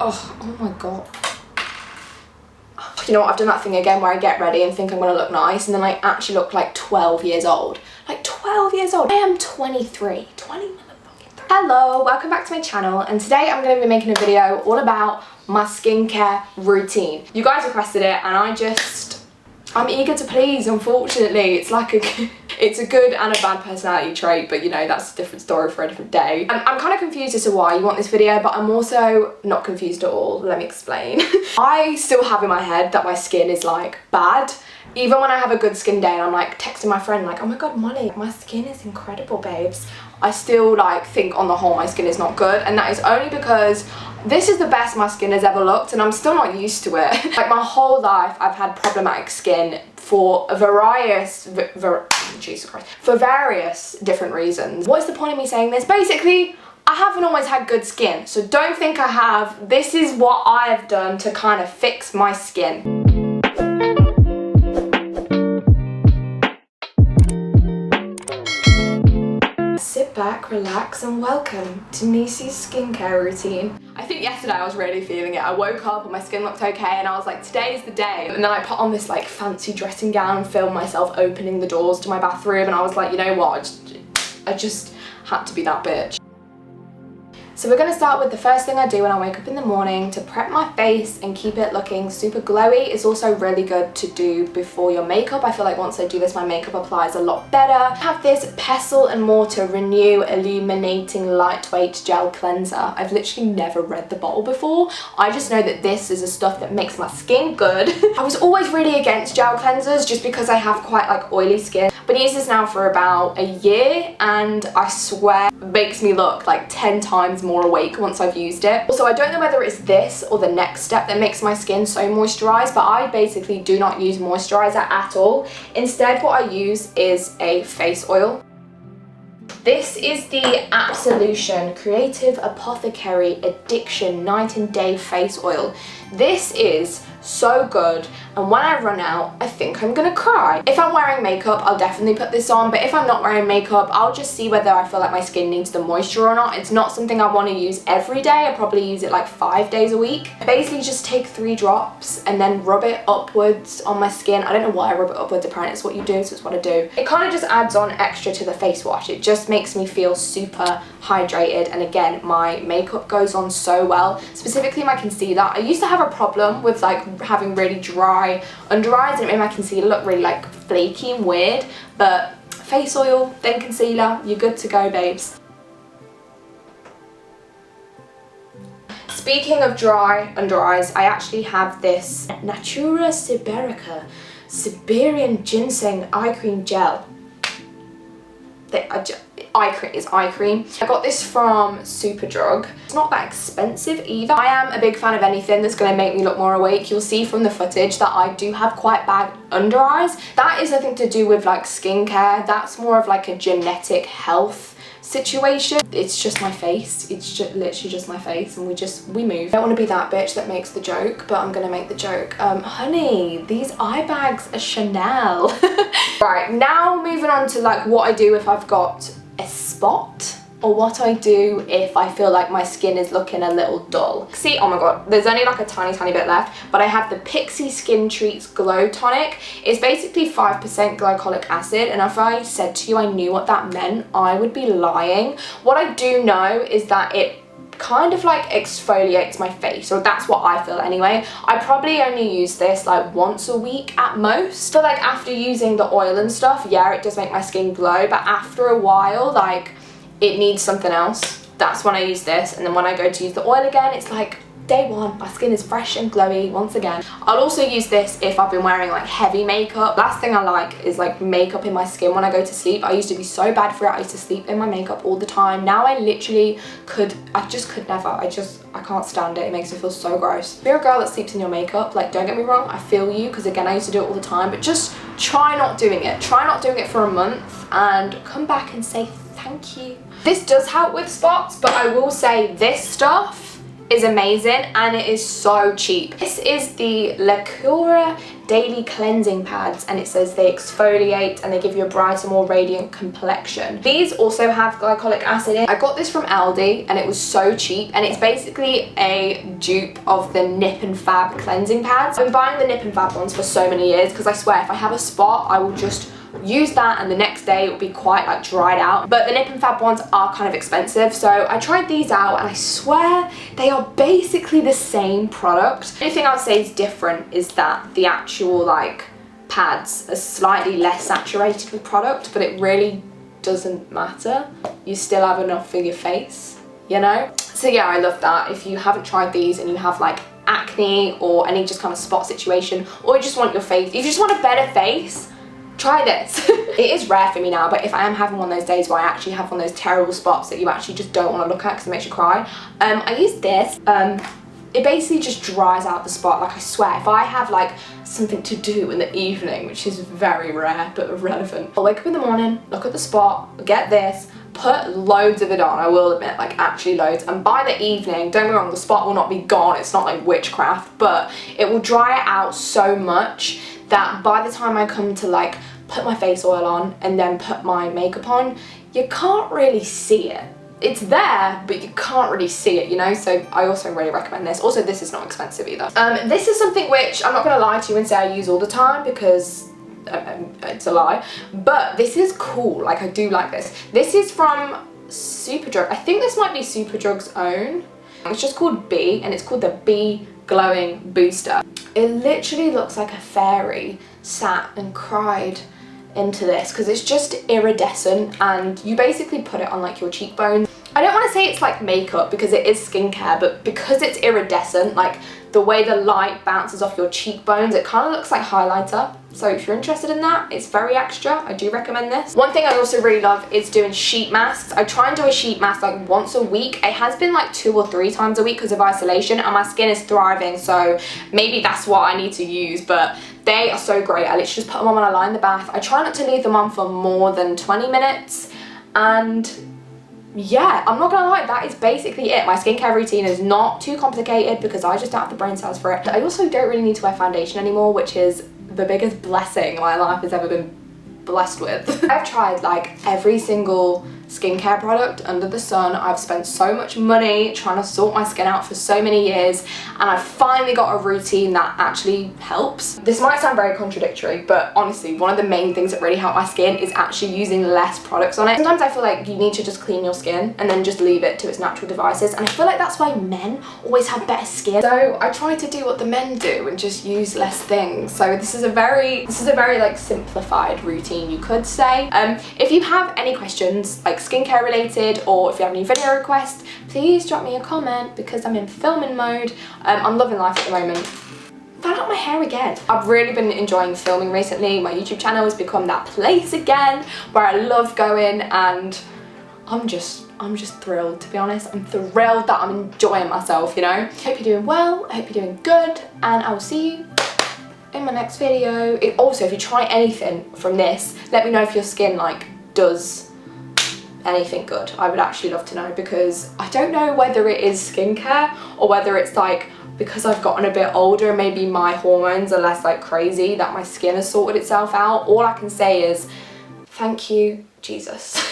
Oh my god. You know what, I've done that thing again where I get ready and think I'm gonna look nice and then I actually look like 12 years old. Like 12 years old. I am 23. 20 motherfucking 3. Hello, welcome back to my channel, and today I'm gonna be making a video all about my skincare routine. You guys requested it and I'm eager to please, unfortunately. It's like it's a good and a bad personality trait, but you know, that's a different story for a different day. I'm kind of confused as to why you want this video, but I'm also not confused at all. Let me explain. I still have in my head that my skin is like bad. Even when I have a good skin day and I'm like texting my friend like, oh my god, Molly, my skin is incredible, babes. I still like think on the whole my skin is not good, and that is only because this is the best my skin has ever looked and I'm still not used to it. Like my whole life I've had problematic skin for various different reasons. What is the point of me saying this? Basically, I haven't always had good skin, so don't think I have. This is what I have done to kind of fix my skin. Sit back, relax, and welcome to Niecy's skincare routine. I think yesterday I was really feeling it. I woke up and my skin looked okay and I was like, today's the day. And then I put on this like fancy dressing gown and filmed myself opening the doors to my bathroom, and I was like, you know what, I just had to be that bitch. So we're going to start with the first thing I do when I wake up in the morning to prep my face and keep it looking super glowy. It's also really good to do before your makeup. I feel like once I do this, my makeup applies a lot better. I have this Pestle and Mortar Renew Illuminating Lightweight Gel Cleanser. I've literally never read the bottle before. I just know that this is a stuff that makes my skin good. I was always really against gel cleansers just because I have quite like oily skin. But I use this now for about a year and I swear it makes me look like 10 times more awake once I've used it. Also, I don't know whether it's this or the next step that makes my skin so moisturized, but I basically do not use moisturizer at all. Instead, what I use is a face oil. This is the Absolution Creative Apothecary Addiction Night and Day Face Oil. This is so good, and when I run out, I think I'm gonna cry. If I'm wearing makeup, I'll definitely put this on, but if I'm not wearing makeup, I'll just see whether I feel like my skin needs the moisture or not. It's not something I want to use every day. I probably use it like 5 days a week. I basically just take 3 drops and then rub it upwards on my skin. I don't know why I rub it upwards, apparently it's what you do, so it's what I do. It kind of just adds on extra to the face wash. It just makes me feel super hydrated, and again, my makeup goes on so well, specifically my concealer. I used to have a problem with like having really dry under eyes and it made my concealer look really like flaky and weird, but face oil, then concealer, you're good to go, babes. Speaking of dry under eyes, I actually have this Natura Siberica Siberian Ginseng Eye Cream Gel. Eye cream. I got this from Superdrug. It's not that expensive either. I am a big fan of anything that's going to make me look more awake. You'll see from the footage that I do have quite bad under eyes. That is nothing to do with like skincare. That's more of like a genetic health situation. It's just my face. It's just literally just my face, and we move. I don't want to be that bitch that makes the joke, but I'm gonna make the joke. Honey, these eye bags are Chanel. Right, now moving on to like what I do if I've got a spot, or what I do if I feel like my skin is looking a little dull. See, oh my god, there's only like a tiny bit left, but I have the Pixi Skin Treats Glow Tonic. It's basically 5% glycolic acid, and if I said to you I knew what that meant, I would be lying. What I do know is that it kind of like exfoliates my face, or that's what I feel anyway. I probably only use this like once a week at most. So like after using the oil and stuff, yeah, it does make my skin glow, but after a while, like, it needs something else. That's when I use this, and then when I go to use the oil again, it's like day one, my skin is fresh and glowy once again. I'll also use this if I've been wearing like heavy makeup. Last thing I like is like makeup in my skin when I go to sleep. I used to be so bad for it. I used to sleep in my makeup all the time. Now I literally I just could never. I can't stand it. It makes me feel so gross. If you're a girl that sleeps in your makeup, like, don't get me wrong, I feel you, because again, I used to do it all the time, but just try not doing it. Try not doing it for a month and come back and say thank you. This does help with spots, but I will say this stuff is amazing and it is so cheap. This is the ENQUIRIES Daily Cleansing Pads, and it says they exfoliate and they give you a brighter, more radiant complexion. These also have glycolic acid in. I got this from Aldi and it was so cheap, and it's basically a dupe of the Nip and Fab cleansing pads. I've been buying the Nip and Fab ones for so many years because I swear if I have a spot I will just use that and the next day it will be quite like dried out. But the Nip and Fab ones are kind of expensive, so I tried these out and I swear they are basically the same product. The only thing I would say is different is that the actual like pads are slightly less saturated with product, but it really doesn't matter. You still have enough for your face, you know? So yeah, I love that. If you haven't tried these and you have like acne or any just kind of spot situation, or you just want your face, if you just want a better face, try this. It is rare for me now, but if I am having one of those days where I actually have one of those terrible spots that you actually just don't want to look at because it makes you cry, I use this. It basically just dries out the spot. Like I swear, if I have like something to do in the evening, which is very rare but relevant, I'll wake up in the morning, look at the spot, get this, put loads of it on, I will admit, like actually loads, and by the evening, don't get me wrong, the spot will not be gone, it's not like witchcraft, but it will dry it out so much that by the time I come to like put my face oil on and then put my makeup on, you can't really see it. It's there, but you can't really see it, you know? So I also really recommend this. Also, this is not expensive either. This is something which I'm not gonna lie to you and say I use all the time because it's a lie, but this is cool. Like, I do like this. This is from Superdrug. I think this might be Superdrug's own. It's just called B, and it's called the B Glowing Booster. It literally looks like a fairy sat and cried into this because it's just iridescent, and you basically put it on like your cheekbones. I don't want to say it's like makeup because it is skincare, but because it's iridescent, like the way the light bounces off your cheekbones, it kind of looks like highlighter. So if you're interested in that, it's very extra. I do recommend this. One thing I also really love is doing sheet masks. I try and do a sheet mask like once a week. It has been like 2 or 3 times a week because of isolation, and my skin is thriving, so maybe that's what I need to use, but they are so great. I literally just put them on when I lie in the bath. I try not to leave them on for more than 20 minutes, and yeah, I'm not gonna lie, that is basically it. My skincare routine is not too complicated because I just don't have the brain cells for it. I also don't really need to wear foundation anymore, which is the biggest blessing my life has ever been blessed with. I've tried like every single skincare product under the sun. I've spent so much money trying to sort my skin out for so many years, and I've finally got a routine that actually helps. This might sound very contradictory, but honestly, one of the main things that really help my skin is actually using less products on it. Sometimes I feel like you need to just clean your skin and then just leave it to its natural devices, and I feel like that's why men always have better skin. So I try to do what the men do and just use less things. So this is a very like simplified routine, you could say. If you have any questions like skincare related, or if you have any video requests, please drop me a comment because I'm in filming mode. I'm loving life at the moment. Found out my hair again. I've really been enjoying filming recently. My YouTube channel has become that place again where I love going, and I'm just thrilled, to be honest. I'm thrilled that I'm enjoying myself, you know? Hope you're doing well, I hope you're doing good, and I will see you in my next video. Also, if you try anything from this, let me know if your skin like does anything good. I would actually love to know, because I don't know whether it is skincare or whether it's like because I've gotten a bit older, maybe my hormones are less like crazy, that my skin has sorted itself out. All I can say is thank you, Jesus.